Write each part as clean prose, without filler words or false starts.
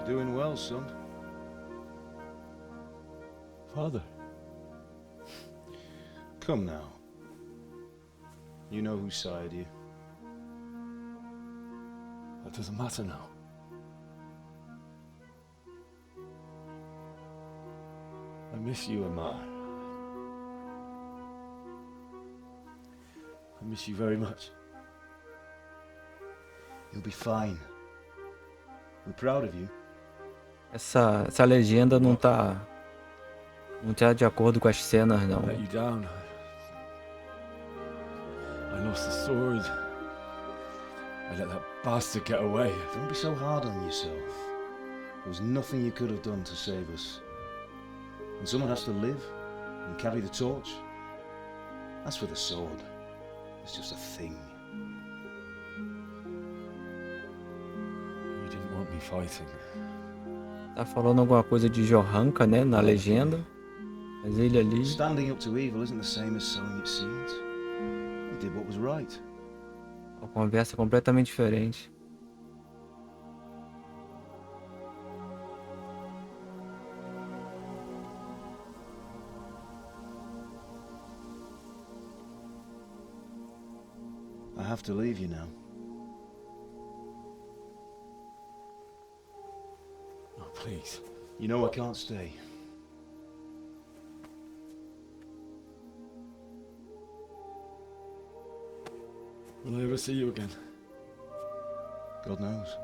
Doing well, son. Father. Come now. You know who sired you. That doesn't matter now. I miss you, Emma. I miss you very much. You'll be fine. We're proud of you. Essa legenda não tá de acordo com as cenas, não. I let you down. I lost the sword. I let that bastard get away. Don't be so hard on yourself. There was nothing you could have done to save us. And someone has to live and carry the torch. As for the sword, it's just a thing. You didn't want me fighting. Tá falando alguma coisa de Johanka, né, na legenda. Mas ele ali... Standing up to evil isn't the same as sowing its seeds. You did what was right. Uma conversa completamente diferente. I have to leave you now. Oh, please. You know I can't stay. Will I ever see you again? God knows.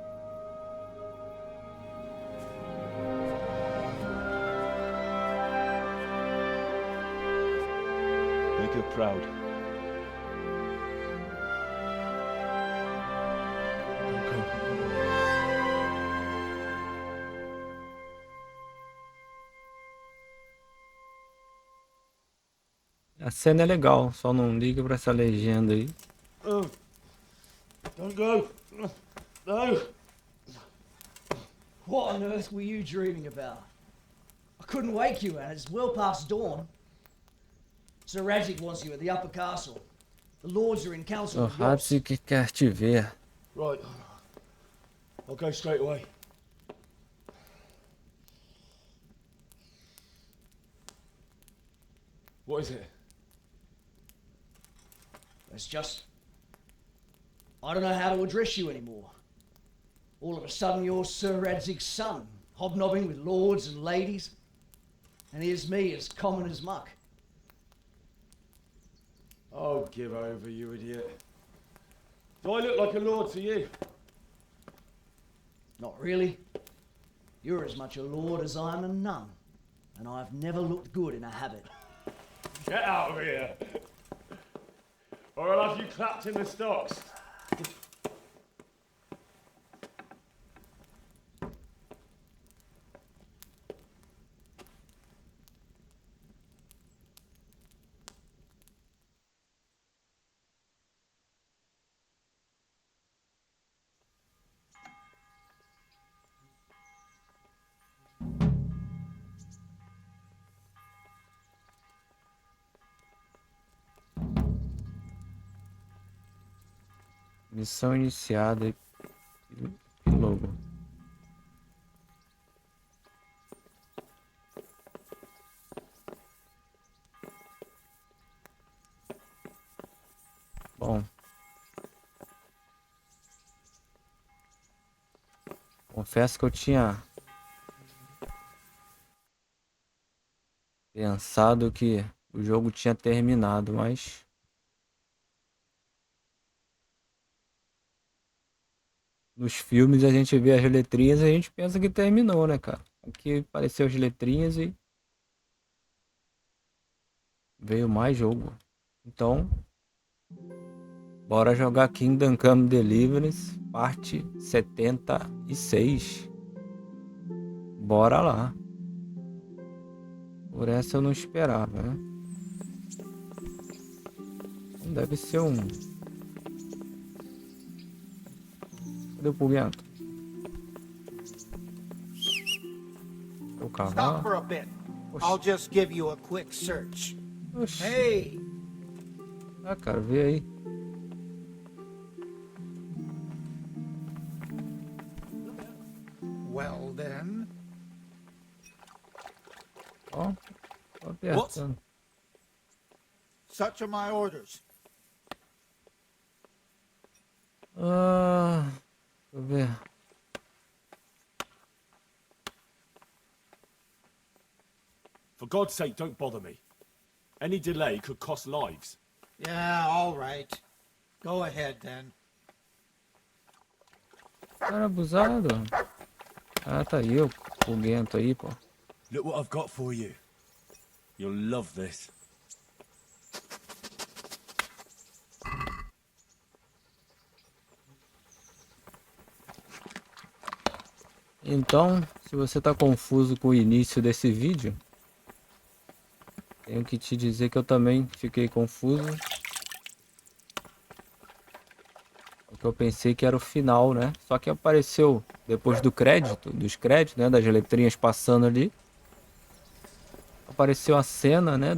Make her proud. A cena é legal, só não liga pra essa legenda aí. Oh, don't go. No. What on earth were you dreaming about? I couldn't wake you, and it's well past dawn. Sir Radzik wants you at the upper castle. The lords are in council O with yours. Radzik quer te ver. Right. I'll go straight away. What is it? It's just... I don't know how to address you anymore. All of a sudden you're Sir Radzig's son, hobnobbing with lords and ladies. And here's me, as common as muck. Oh, give over, you idiot. Do I look like a lord to you? Not really. You're as much a lord as I am a nun. And I've never looked good in a habit. Get out of here! Or I'll have you clapped in the stocks. Missão iniciada. Epílogo. Bom. Confesso que eu tinha pensado que o jogo tinha terminado, mas nos filmes a gente vê as letrinhas e a gente pensa que terminou, né, cara? Aqui apareceu as letrinhas e veio mais jogo. Então, bora jogar Come Deliverance, parte 76. Bora lá. Por essa eu não esperava, né? Não deve ser um... Cadê o pulguento? O cavalo? Stop for a bit. Oxi. I'll just give you a quick search. Oxi. Hey, Ah, cara, vê aí. well then. apertando. Such are my orders. Ah, deixa eu ver. For God's sake, don't bother me. Any delay could cost lives. Yeah, all right. Go ahead then. Cara abusado. Ah, tá aí, o foguento aí, pô. Look what I've got for you. You'll love this. Então, se você tá confuso com o início desse vídeo, tenho que te dizer que eu também fiquei confuso. Porque eu pensei que era o final, né? Só que apareceu depois do crédito, dos créditos, né? Das letrinhas passando ali. Apareceu a cena, né?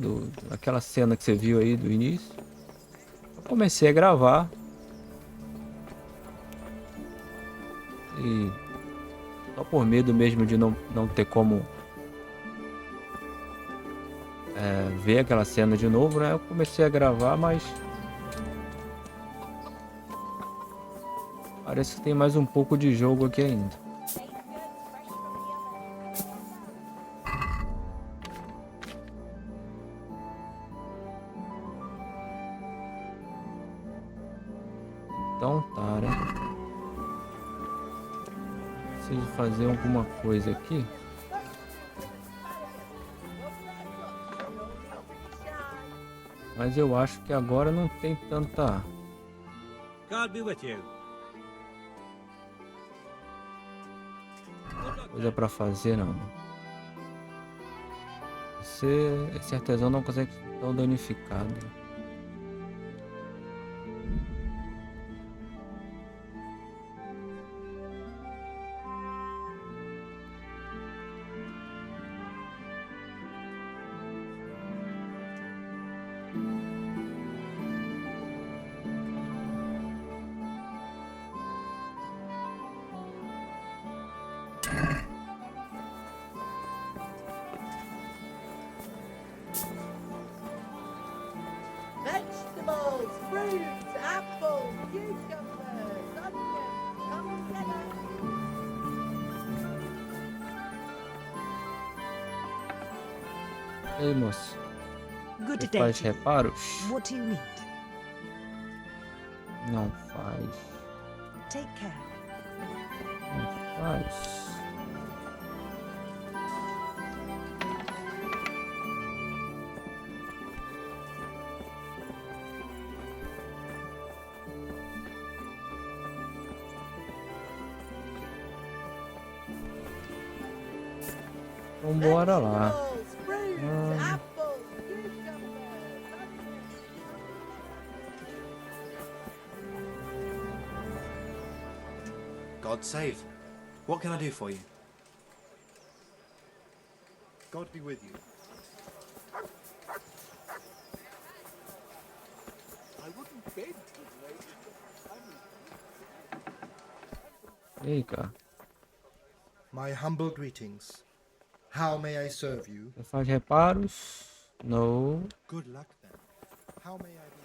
Aquela cena que você viu aí do início. Eu comecei a gravar. E só por medo mesmo de não ter como ver aquela cena de novo, né? Eu comecei a gravar, mas parece que tem mais um pouco de jogo aqui ainda. Então tá, né? Preciso fazer alguma coisa aqui. Mas eu acho que agora não tem tanta God be with you. coisa pra fazer, não. Esse artesão não consegue ser tão danificado. Vegetables, fruits, apples, cucumbers, onions, completa. Ei, moço. Good Você day faz to you. reparos? What do you need? Não faz. Take care. Não faz. Então bora lá. Vegetables, fruits, apples, cucumbers, onions. God save. What can I do for you? God be with you. I wouldn't bid E aí, cara? My humble greetings. How may I serve you? Você faz reparos? Não. Good luck then. How may I be?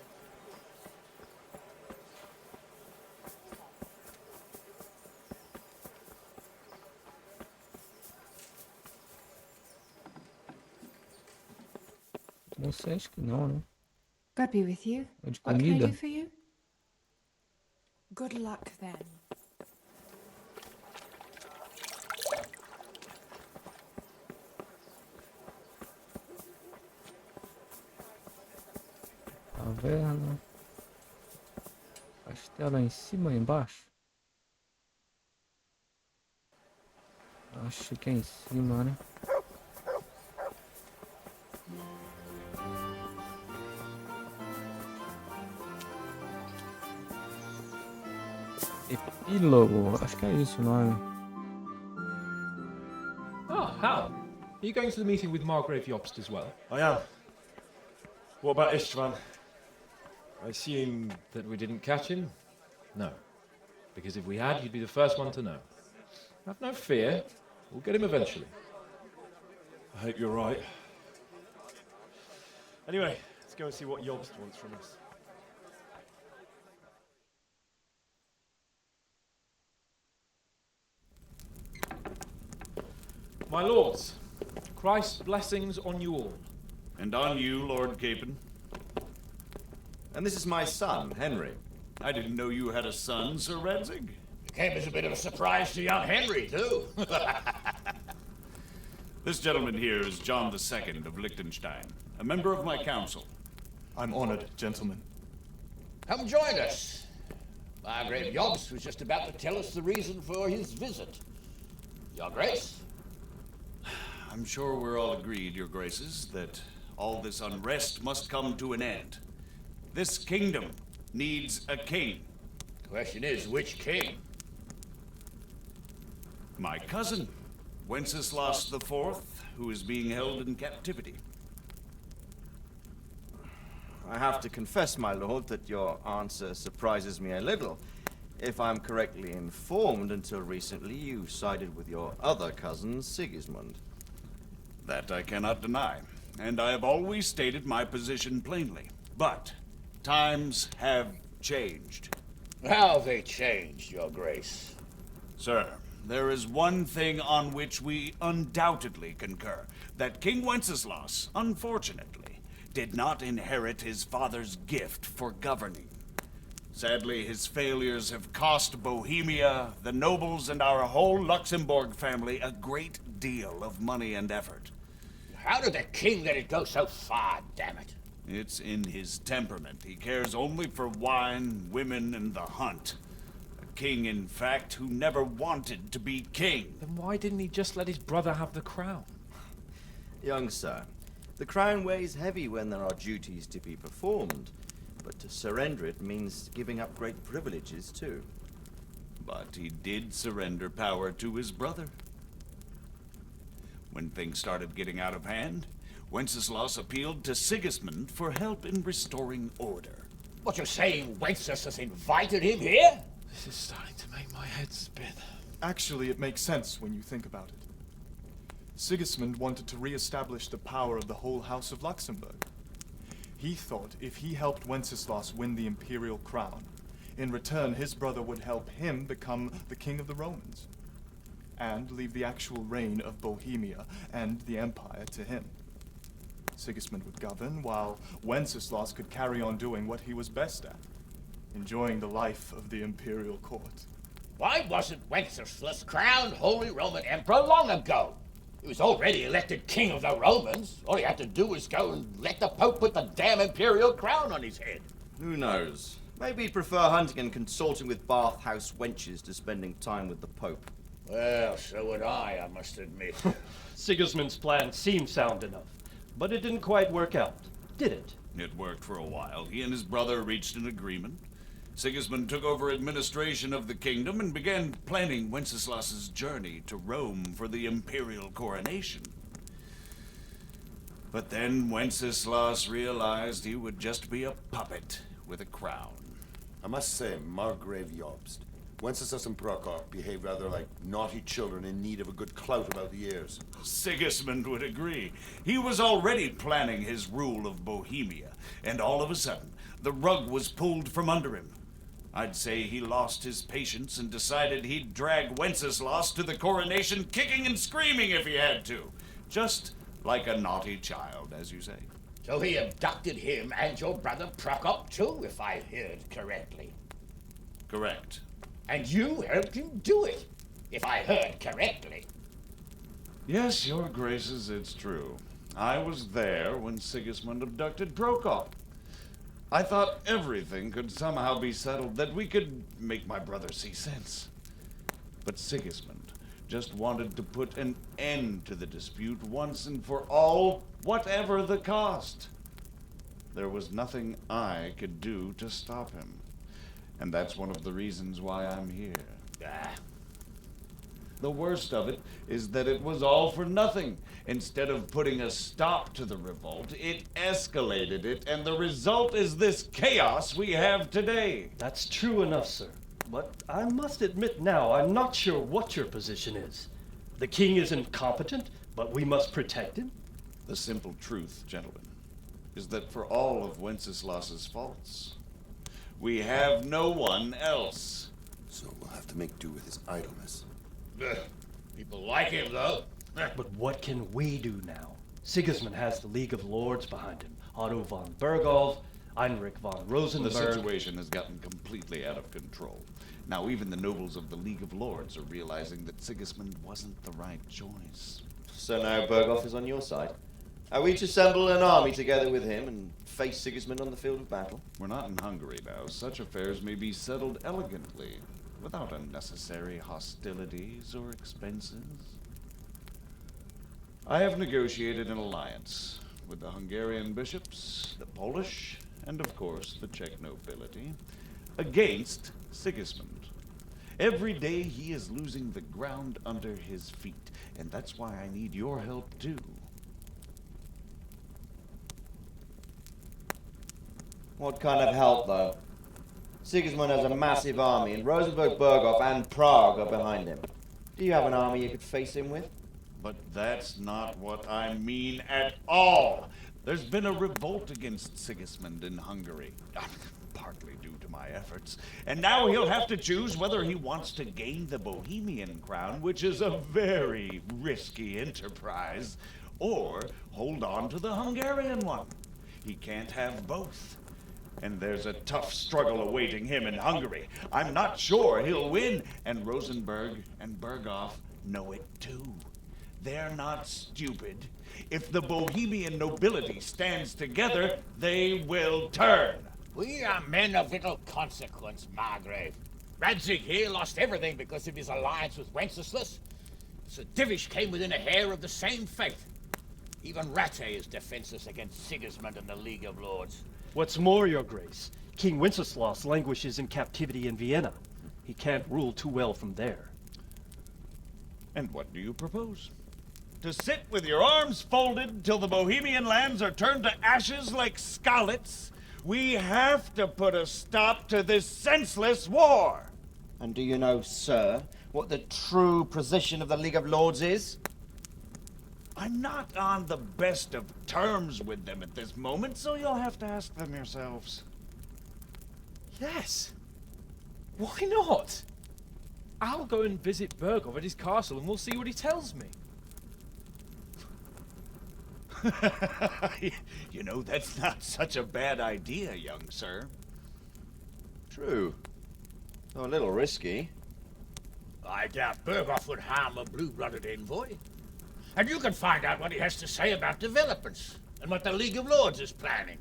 Você acha que não, né? God be with you. É de What can I comida. do for you? Good luck then. Taverna. Castelo em cima ou embaixo? Acho que é em cima, né? Epílogo, acho que é isso o nome. Oh, Hal. Are you going to the meeting with Margrave Jobst as well? I am. What about Istvan? I assume... That we didn't catch him? No. Because if we had, you'd be the first one to know. Have no fear. We'll get him eventually. I hope you're right. Anyway, let's go and see what Jobst wants from us. My lords, Christ's blessings on you all. And on you, Lord Capon. And this is my son, Henry. I didn't know you had a son, Sir Redzig. It came as a bit of a surprise to young Henry, too. This gentleman here is John II of Liechtenstein, a member of my council. I'm honored, gentlemen. Come join us. Margrave Jobst was just about to tell us the reason for his visit. Your Grace? I'm sure we're all agreed, Your Graces, that all this unrest must come to an end. This kingdom needs a king. The question is, which king? My cousin, Wenceslas IV, who is being held in captivity. I have to confess, my lord, that your answer surprises me a little. If I'm correctly informed, until recently you sided with your other cousin, Sigismund. That I cannot deny, and I have always stated my position plainly. But times have changed. How have they changed, Your Grace? Sir, there is one thing on which we undoubtedly concur. That King Wenceslas, unfortunately, did not inherit his father's gift for governing. Sadly, his failures have cost Bohemia, the nobles, and our whole Luxembourg family a great deal of money and effort. How did the king let it go so far, damn it? It's in his temperament. He cares only for wine, women, and the hunt. A king, in fact, who never wanted to be king. Then why didn't he just let his brother have the crown? Young sir, the crown weighs heavy when there are duties to be performed, but to surrender it means giving up great privileges too. But he did surrender power to his brother. When things started getting out of hand, Wenceslas appealed to Sigismund for help in restoring order. What, you're saying Wenceslas invited him here? This is starting to make my head spin. Actually, it makes sense when you think about it. Sigismund wanted to re-establish the power of the whole House of Luxembourg. He thought if he helped Wenceslas win the imperial crown, in return his brother would help him become the king of the Romans, and leave the actual reign of Bohemia and the empire to him. Sigismund would govern, while Wenceslas could carry on doing what he was best at, enjoying the life of the imperial court. Why wasn't Wenceslas crowned Holy Roman Emperor long ago? He was already elected King of the Romans. All he had to do was go and let the Pope put the damn imperial crown on his head. Who knows? Maybe he'd prefer hunting and consulting with bathhouse wenches to spending time with the Pope. Well, so would I must admit. Sigismund's plan seemed sound enough, but it didn't quite work out, did it? It worked for a while. He and his brother reached an agreement. Sigismund took over administration of the kingdom and began planning Wenceslas's journey to Rome for the imperial coronation. But then Wenceslas realized he would just be a puppet with a crown. I must say, Margrave Jobst, Wenceslas and Prokop behave rather like naughty children in need of a good clout about the ears. Sigismund would agree. He was already planning his rule of Bohemia, and all of a sudden, the rug was pulled from under him. I'd say he lost his patience and decided he'd drag Wenceslas to the coronation kicking and screaming if he had to. Just like a naughty child, as you say. So he abducted him and your brother Prokop too, if I heard correctly. Correct. And you helped him do it, if I heard correctly. Yes, your graces, it's true. I was there when Sigismund abducted Prokop. I thought everything could somehow be settled, that we could make my brother see sense. But Sigismund just wanted to put an end to the dispute once and for all, whatever the cost. There was nothing I could do to stop him. And that's one of the reasons why I'm here. The worst of it is that it was all for nothing. Instead of putting a stop to the revolt, it escalated it, and the result is this chaos we have today. That's true enough, sir. But I must admit now, I'm not sure what your position is. The king is incompetent, but we must protect him? The simple truth, gentlemen, is that for all of Wenceslas's faults, we have no one else. So we'll have to make do with his idleness. People like him, though. But what can we do now? Sigismund has the League of Lords behind him. Otto von Berghoff, Heinrich von Rosenberg. The situation has gotten completely out of control. Now even the nobles of the League of Lords are realizing that Sigismund wasn't the right choice. So now Berghoff is on your side. Are we to assemble an army together with him and face Sigismund on the field of battle? We're not in Hungary now. Such affairs may be settled elegantly, without unnecessary hostilities or expenses. I have negotiated an alliance with the Hungarian bishops, the Polish, and of course the Czech nobility, against Sigismund. Every day he is losing the ground under his feet, and that's why I need your help too. What kind of help, though? Sigismund has a massive army, and Rosenberg, Berghoff, and Prague are behind him. Do you have an army you could face him with? But that's not what I mean at all. There's been a revolt against Sigismund in Hungary, partly due to my efforts. And now he'll have to choose whether he wants to gain the Bohemian crown, which is a very risky enterprise, or hold on to the Hungarian one. He can't have both. And there's a tough struggle awaiting him in Hungary. I'm not sure he'll win, and Rosenberg and Berghoff know it too. They're not stupid. If the Bohemian nobility stands together, they will turn. We are men of little consequence, Margrave. Radzig here lost everything because of his alliance with Wenceslas. Sir Divish came within a hair of the same fate. Even Rattay is defenseless against Sigismund and the League of Lords. What's more, Your Grace, King Wenceslas languishes in captivity in Vienna. He can't rule too well from there. And what do you propose? To sit with your arms folded till the Bohemian lands are turned to ashes like scarlets? We have to put a stop to this senseless war! And do you know, sir, what the true position of the League of Lords is? I'm not on the best of terms with them at this moment, so you'll have to ask them yourselves. Yes. Why not? I'll go and visit Berghoff at his castle and we'll see what he tells me. You know, that's not such a bad idea, young sir. True. Though a little risky. I doubt Berghoff would harm a blue-blooded envoy. And you can find out what he has to say about developments and what the League of Lords is planning.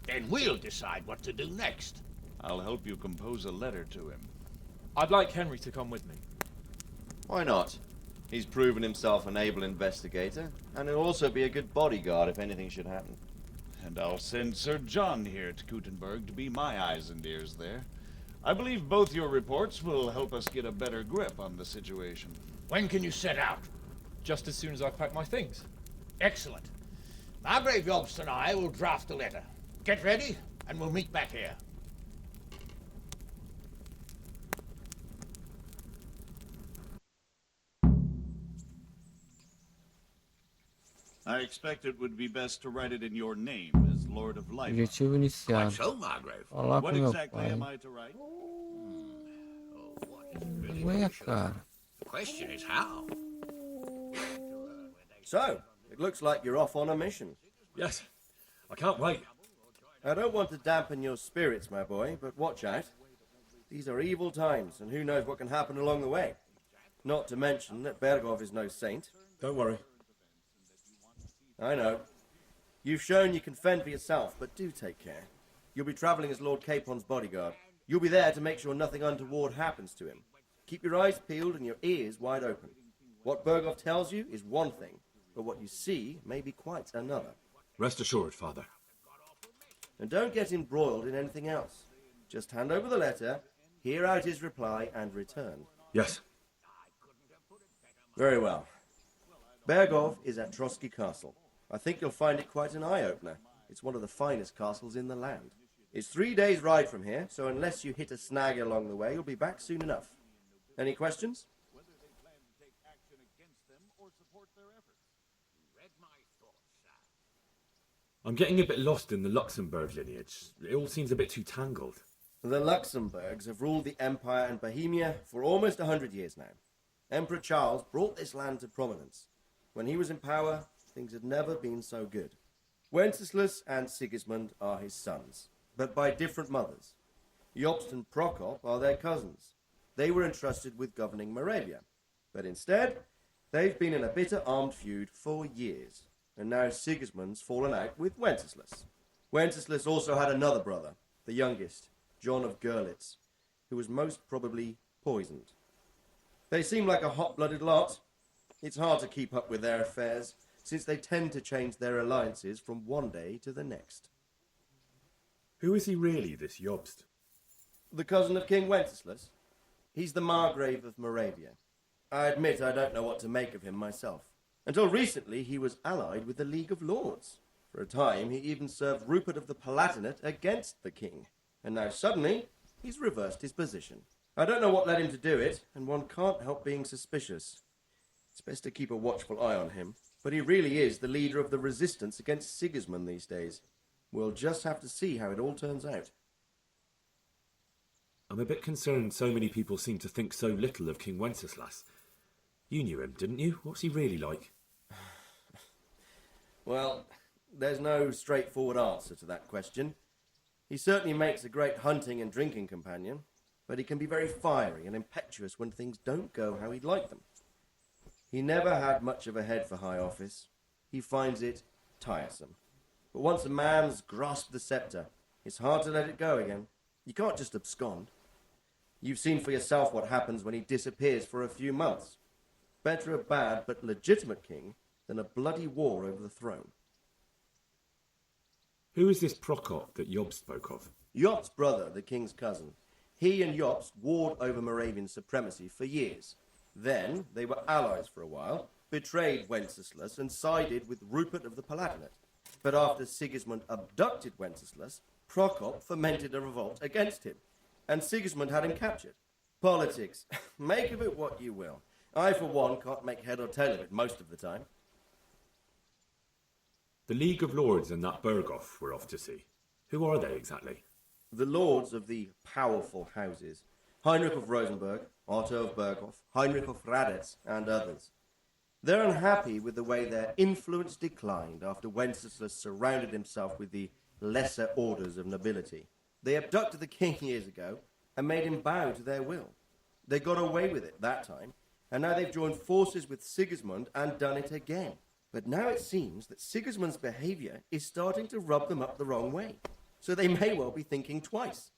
Then we'll decide what to do next. I'll help you compose a letter to him. I'd like Henry to come with me. Why not? He's proven himself an able investigator, and he'll also be a good bodyguard if anything should happen. And I'll send Sir John here to Kuttenberg to be my eyes and ears there. I believe both your reports will help us get a better grip on the situation. When can you set out? Just as soon as I've packed my things. Excellent. Margrave Jobst and I will draft the letter. Get ready, and we'll meet back here. I expect it would be best to write it in your name as Lord of Life. Objetivo iniciado. Falar com What meu exactly pai. am I to write? Ué, cara. The question is how. So, it looks like you're off on a mission. Yes, I can't wait. I don't want to dampen your spirits, my boy, but watch out. These are evil times, and who knows what can happen along the way. Not to mention that Berghoff is no saint. Don't worry. I know. You've shown you can fend for yourself, but do take care. You'll be travelling as Lord Capon's bodyguard. You'll be there to make sure nothing untoward happens to him. Keep your eyes peeled and your ears wide open. What Berghoff tells you is one thing, but what you see may be quite another. Rest assured, Father. And don't get embroiled in anything else. Just hand over the letter, hear out his reply, and return. Yes. Very well. Berghoff is at Trotsky Castle. I think you'll find it quite an eye-opener. It's one of the finest castles in the land. It's 3 days' ride from here, so unless you hit a snag along the way, you'll be back soon enough. Any questions? I'm getting a bit lost in the Luxembourg lineage. It all seems a bit too tangled. The Luxembourgs have ruled the Empire and Bohemia for almost 100 years now. Emperor Charles brought this land to prominence. When he was in power, things had never been so good. Wenceslas and Sigismund are his sons, but by different mothers. Jobst and Prokop are their cousins. They were entrusted with governing Moravia, but instead, they've been in a bitter armed feud for years, and now Sigismund's fallen out with Wenceslas. Wenceslas also had another brother, the youngest, John of Görlitz, who was most probably poisoned. They seem like a hot-blooded lot. It's hard to keep up with their affairs, since they tend to change their alliances from one day to the next. Who is he really, this Jobst? The cousin of King Wenceslas. He's the Margrave of Moravia. I admit I don't know what to make of him myself. Until recently, he was allied with the League of Lords. For a time, he even served Rupert of the Palatinate against the king. And now suddenly, he's reversed his position. I don't know what led him to do it, and one can't help being suspicious. It's best to keep a watchful eye on him, but he really is the leader of the resistance against Sigismund these days. We'll just have to see how it all turns out. I'm a bit concerned so many people seem to think so little of King Wenceslas. You knew him, didn't you? What's he really like? Well, there's no straightforward answer to that question. He certainly makes a great hunting and drinking companion, but he can be very fiery and impetuous when things don't go how he'd like them. He never had much of a head for high office. He finds it tiresome. But once a man's grasped the scepter, it's hard to let it go again. You can't just abscond. You've seen for yourself what happens when he disappears for a few months. Better a bad but legitimate king than a bloody war over the throne. Who is this Prokop that Job spoke of? Jobst's brother, the king's cousin. He and Jobst warred over Moravian supremacy for years. Then they were allies for a while, betrayed Wenceslas and sided with Rupert of the Palatinate. But after Sigismund abducted Wenceslas, Prokop fomented a revolt against him, and Sigismund had him captured. Politics. Make of it what you will. I, for one, can't make head or tail of it most of the time. The League of Lords and that Berghoff we're off to see. Who are they exactly? The lords of the powerful houses. Heinrich of Rosenberg, Otto of Berghoff, Heinrich of Radetz, and others. They're unhappy with the way their influence declined after Wenceslas surrounded himself with the lesser orders of nobility. They abducted the king years ago and made him bow to their will. They got away with it that time, and now they've joined forces with Sigismund and done it again. But now it seems that Sigismund's behavior is starting to rub them up the wrong way, so they may well be thinking twice.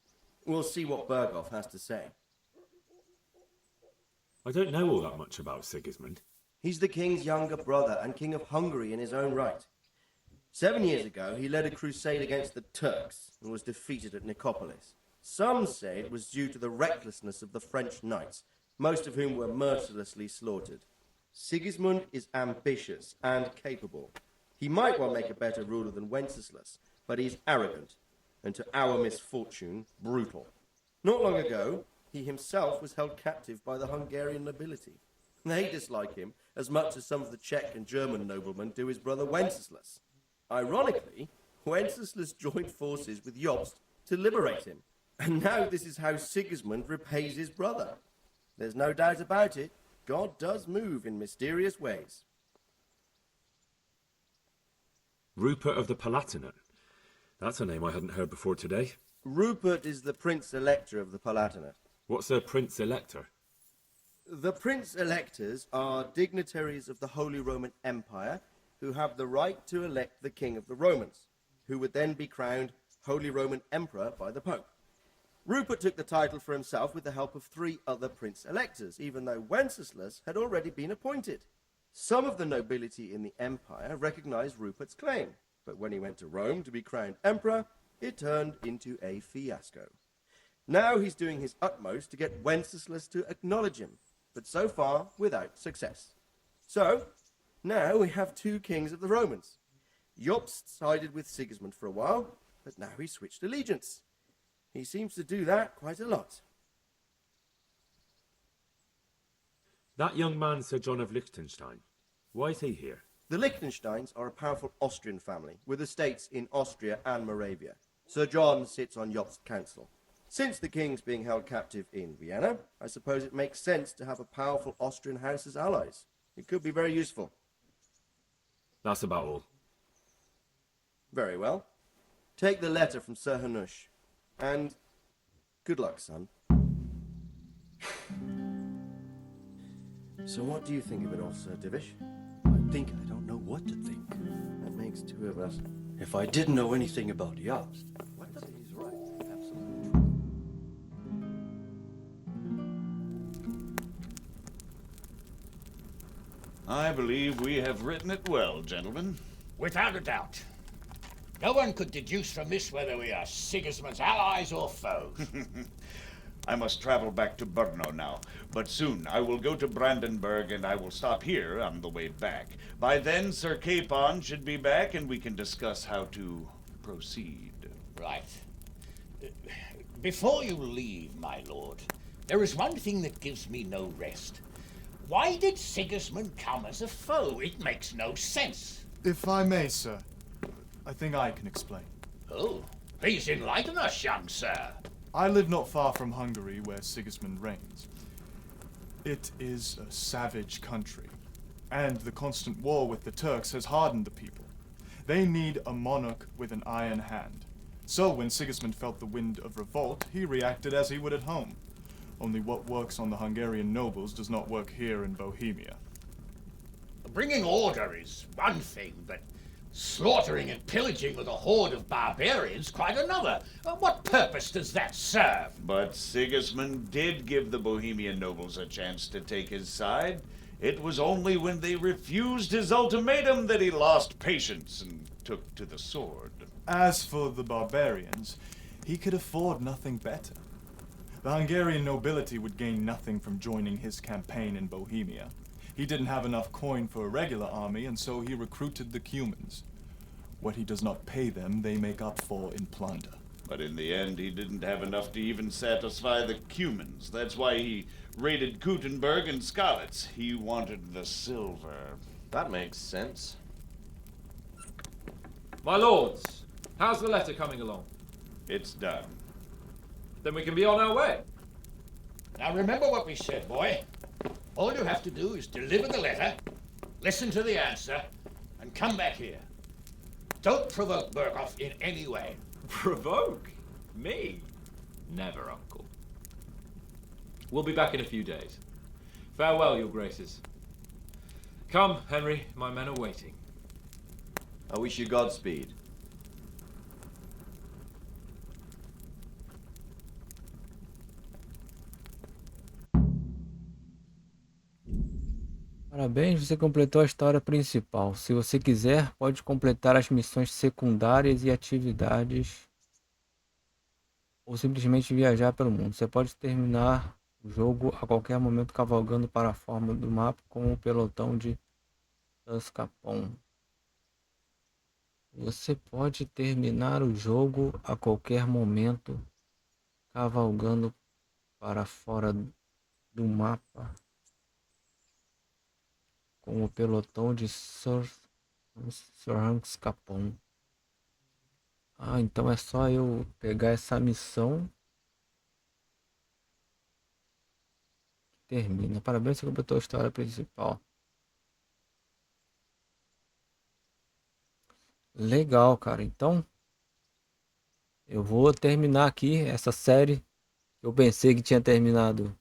We'll see what Berghoff has to say. I don't know all that much about Sigismund. He's the king's younger brother and king of Hungary in his own right. 7 years ago, he led a crusade against the Turks and was defeated at Nicopolis. Some say it was due to the recklessness of the French knights, most of whom were mercilessly slaughtered. Sigismund is ambitious and capable. He might well make a better ruler than Wenceslas, but he's arrogant, and to our misfortune, brutal. Not long ago, he himself was held captive by the Hungarian nobility. They dislike him as much as some of the Czech and German noblemen do his brother Wenceslas. Ironically, Wenceslas joined forces with Jobst to liberate him, and now this is how Sigismund repays his brother. There's no doubt about it, God does move in mysterious ways. Rupert of the Palatinate. That's a name I hadn't heard before today. Rupert is the Prince-Elector of the Palatinate. What's a Prince-Elector? The Prince-Electors are dignitaries of the Holy Roman Empire who have the right to elect the King of the Romans, who would then be crowned Holy Roman Emperor by the Pope. Rupert took the title for himself with the help of 3 other Prince-Electors, even though Wenceslas had already been appointed. Some of the nobility in the empire recognized Rupert's claim, but when he went to Rome to be crowned emperor, it turned into a fiasco. Now he's doing his utmost to get Wenceslas to acknowledge him, but so far without success. So, now we have 2 kings of the Romans. Jobst sided with Sigismund for a while, but now he's switched allegiance. He seems to do that quite a lot. That young man, Sir John of Liechtenstein. Why is he here? The Liechtensteins are a powerful Austrian family with estates in Austria and Moravia. Sir John sits on Jobst's council. Since the king's being held captive in Vienna, I suppose it makes sense to have a powerful Austrian house as allies. It could be very useful. That's about all. Very well. Take the letter from Sir Hanush. And good luck, son. So what do you think of it all, Sir Divish? I think I don't know what to think. That makes two of us. If I didn't know anything about Jobst, I'd say he's right. absolutely true. I believe we have written it well, gentlemen. Without a doubt. No one could deduce from this whether we are Sigismund's allies or foes. I must travel back to Brno now, but soon I will go to Brandenburg and I will stop here on the way back. By then, Sir Capon should be back and we can discuss how to proceed. Right. Before you leave, my lord, there is one thing that gives me no rest. Why did Sigismund come as a foe? It makes no sense. If I may, sir, I think I can explain. Oh, please enlighten us, young sir. I live not far from Hungary, where Sigismund reigns. It is a savage country, and the constant war with the Turks has hardened the people. They need a monarch with an iron hand. So when Sigismund felt the wind of revolt, he reacted as he would at home. Only what works on the Hungarian nobles does not work here in Bohemia. Bringing order is one thing, but slaughtering and pillaging with a horde of barbarians quite another. What purpose does that serve? But Sigismund did give the Bohemian nobles a chance to take his side. It was only when they refused his ultimatum that he lost patience and took to the sword. As for the barbarians, he could afford nothing better. The Hungarian nobility would gain nothing from joining his campaign in Bohemia. He didn't have enough coin for a regular army, and so he recruited the Cumans. What he does not pay them, they make up for in plunder. But in the end, he didn't have enough to even satisfy the Cumans. That's why he raided Kuttenberg and Skalitz. He wanted the silver. That makes sense. My lords, how's the letter coming along? It's done. Then we can be on our way. Now remember what we said, boy. All you have to do is deliver the letter, listen to the answer, and come back here. Don't provoke Berghoff in any way. Provoke? Me? Never, Uncle. We'll be back in a few days. Farewell, your graces. Come, Henry, my men are waiting. I wish you Godspeed. Parabéns, você completou a história principal. Se você quiser, pode completar as missões secundárias e atividades, ou simplesmente viajar pelo mundo. Você pode terminar o jogo a qualquer momento cavalgando para a forma do mapa com o pelotão de Tuscapon. Você pode terminar o jogo a qualquer momento cavalgando para fora do mapa com o pelotão de Tuscapon. Ah, então é só eu pegar essa missão. Termina. Parabéns, você completou a história principal. Legal, cara. Então, eu vou terminar aqui essa série. Eu pensei que tinha terminado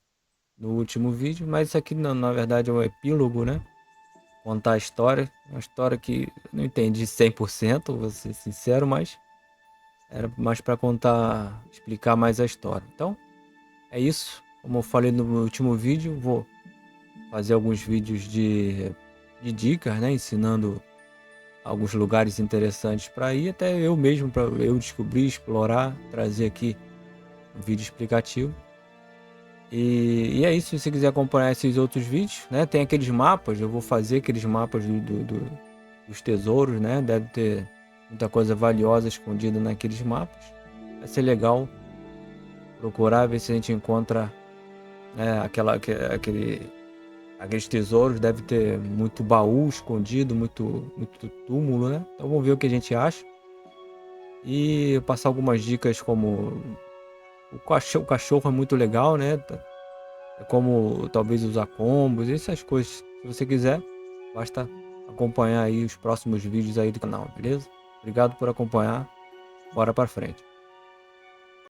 no último vídeo, mas isso aqui na verdade é um epílogo, né? Contar a história. Uma história que não entendi 100%, vou ser sincero, mas era mais para contar, explicar mais a história. Então, é isso. Como eu falei no último vídeo, vou fazer alguns vídeos de dicas, né? Ensinando alguns lugares interessantes para ir, até eu mesmo, para eu descobrir, explorar, trazer aqui um vídeo explicativo. E é isso. Se você quiser acompanhar esses outros vídeos, né? Tem aqueles mapas, eu vou fazer aqueles mapas dos tesouros, né? Deve ter muita coisa valiosa escondida naqueles mapas. Vai ser legal procurar, ver se a gente encontra, né, aqueles tesouros, deve ter muito baú escondido, muito túmulo, né? Então vamos ver o que a gente acha. E passar algumas dicas como o cachorro é muito legal, né? É como talvez usar combos, essas coisas. Se você quiser, basta acompanhar aí os próximos vídeos aí do canal, beleza? Obrigado por acompanhar. Bora pra frente.